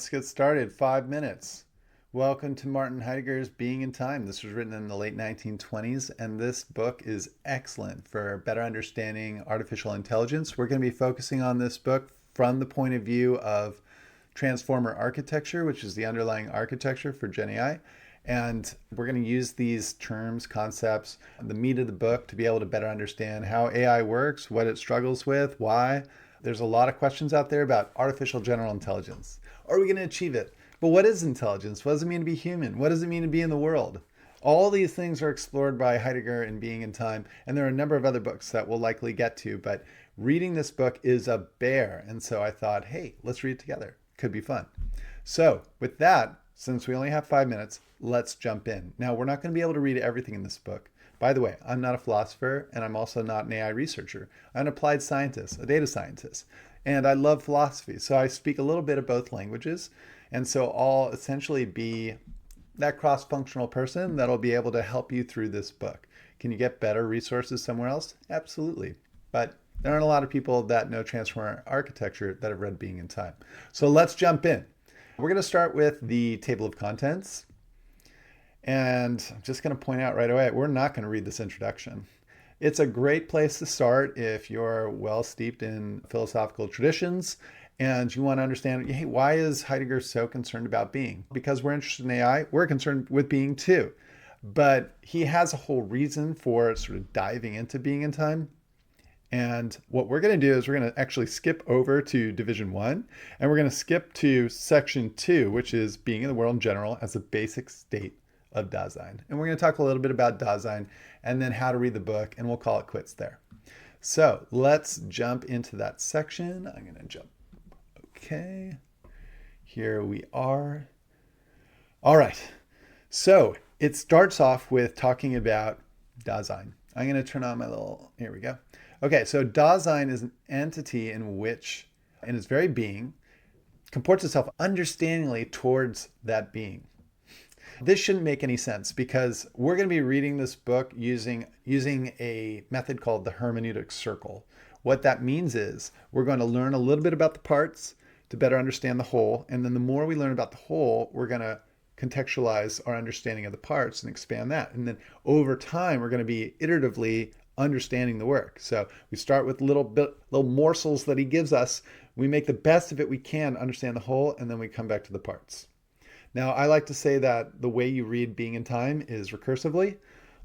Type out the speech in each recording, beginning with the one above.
Let's get started. 5 minutes. Welcome to Martin Heidegger's Being in Time. This was written in the late 1920s, and this book is excellent for better understanding artificial intelligence. We're going to be focusing on this book from the point of view of transformer architecture, which is the underlying architecture for Gen AI. And we're going to use these terms, concepts, the meat of the book to be able to better understand how AI works, what it struggles with, why. There's a lot of questions out there about artificial general intelligence. Are we going to achieve it? But what is intelligence? What does it mean to be human? What does it mean to be in the world? All these things are explored by Heidegger in Being in Time, and there are a number of other books that we'll likely get to, but reading this book is a bear. And so I thought, hey, let's read it together. Could be fun. So with that, since we only have 5 minutes, let's jump in. Now, we're not going to be able to read everything in this book. By the way, I'm not a philosopher, and I'm also not an AI researcher. I'm an applied scientist, a data scientist, and I love philosophy. So I speak a little bit of both languages, and so I'll essentially be that cross-functional person that'll be able to help you through this book. Can you get better resources somewhere else? Absolutely. But there aren't a lot of people that know transformer architecture that have read Being in Time. So let's jump in. We're going to start with the table of contents. And I'm just going to point out right away, we're not going to read this introduction. It's a great place to start if you're well steeped in philosophical traditions and you want to understand, hey, why is Heidegger so concerned about being? Because we're interested in AI, we're concerned with being too. But he has a whole reason for sort of diving into Being in Time. And what we're going to do is we're going to actually skip over to Division 1, and we're going to skip to Section 2, which is being in the world in general as a basic state of Dasein. And we're going to talk a little bit about Dasein and then how to read the book, and we'll call it quits there. So let's jump into that section. I'm going to jump. Okay, here we are. All right, so it starts off with talking about Dasein. I'm going to turn on my little, here we go. Okay, so Dasein is an entity in which, in its very being, comports itself understandingly towards that being. This shouldn't make any sense because we're going to be reading this book using a method called the hermeneutic circle. What that means is we're going to learn a little bit about the parts to better understand the whole. And then the more we learn about the whole, we're going to contextualize our understanding of the parts and expand that. And then over time, we're going to be iteratively understanding the work. So we start with little morsels that he gives us. We make the best of it we can, understand the whole, and then we come back to the parts. Now, I like to say that the way you read Being in Time is recursively.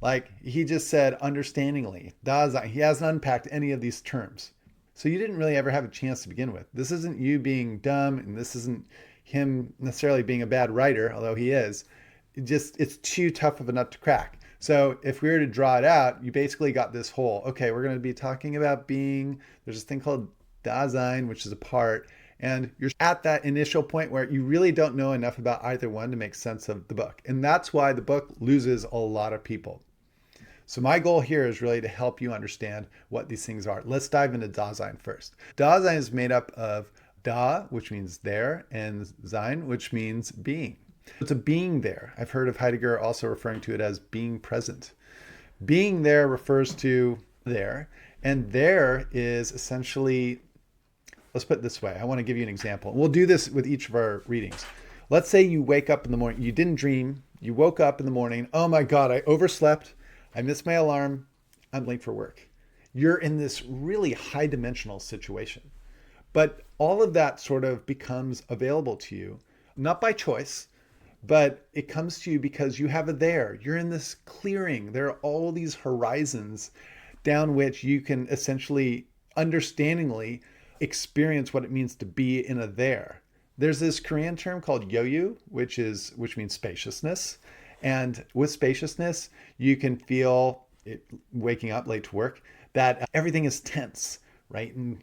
Like he just said, understandingly. Dasein. He hasn't unpacked any of these terms. So you didn't really ever have a chance to begin with. This isn't you being dumb, and this isn't him necessarily being a bad writer, although he is. It's too tough of a nut to crack. So if we were to draw it out, you basically got this whole, okay, we're going to be talking about being, there's this thing called Dasein, which is a part. And you're at that initial point where you really don't know enough about either one to make sense of the book. And that's why the book loses a lot of people. So my goal here is really to help you understand what these things are. Let's dive into Dasein first. Dasein is made up of Da, which means there, and Sein, which means being. It's a being there. I've heard of Heidegger also referring to it as being present. Being there refers to there, and there is essentially, let's put it this way. I want to give you an example. We'll do this with each of our readings. Let's say you wake up in the morning, you didn't dream, you woke up in the morning, oh my God, I overslept, I missed my alarm, I'm late for work. You're in this really high dimensional situation. But all of that sort of becomes available to you, not by choice, but it comes to you because you have it there. You're in this clearing. There are all these horizons down which you can essentially understandingly experience what it means to be in a there. There's this Korean term called yoyu, which means spaciousness. And with spaciousness, you can feel it waking up late to work, that everything is tense, right? And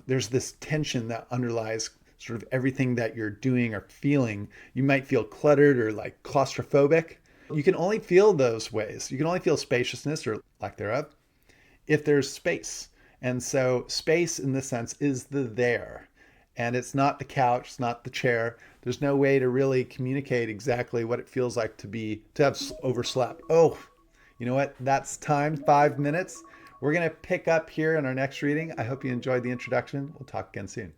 there's this tension that underlies sort of everything that you're doing or feeling. You might feel cluttered or like claustrophobic. You can only feel those ways. You can only feel spaciousness or lack thereof if there's space. And so space in this sense is the there. And it's not the couch, it's not the chair. There's no way to really communicate exactly what it feels like to have overslept. Oh, you know what? That's time, 5 minutes. We're going to pick up here in our next reading. I hope you enjoyed the introduction. We'll talk again soon.